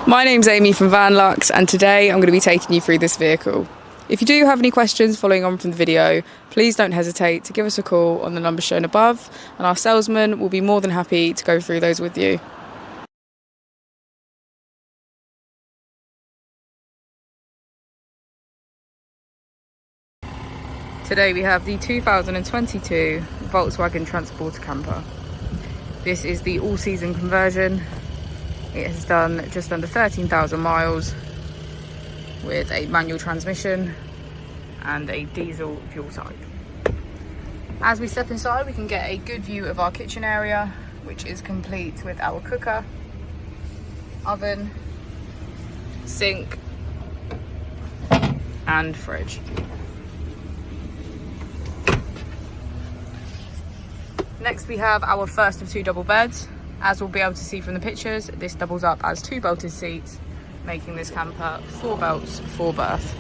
My name's Amy from Vanlux, and today I'm going to be taking you through this vehicle. If you do have any questions following on from the video, please don't hesitate to give us a call on the number shown above, and our salesman will be more than happy to go through those with you. Today we have the 2022 Volkswagen Transporter Camper. This is the all-season conversion. It has done just under 13,000 miles with a manual transmission and a diesel fuel type. As we step inside, we can get a good view of our kitchen area, which is complete with our cooker, oven, sink and fridge. Next we have our first of two double beds. As we'll be able to see from the pictures, this doubles up as two belted seats, making this camper 4 belts, 4 berth.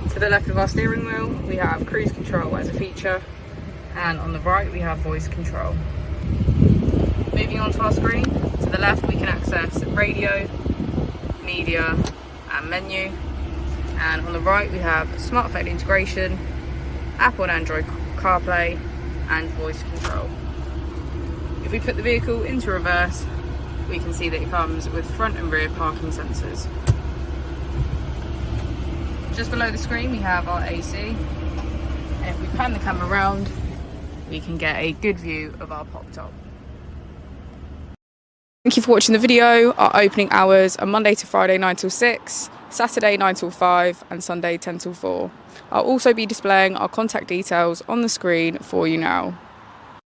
To the left of our steering wheel, we have cruise control as a feature, and on the right we have voice control. Moving on to our screen, to the left we can access radio, media and menu, and on the right we have smartphone integration, Apple and Android CarPlay and voice control. If we put the vehicle into reverse, we can see that it comes with front and rear parking sensors. Just below the screen we have our AC, and if we pan the camera around, we can get a good view of our pop top. Thank you for watching the video. Our opening hours are Monday to Friday 9 till 6, Saturday 9 till 5 and Sunday 10 till 4. I'll also be displaying our contact details on the screen for you now.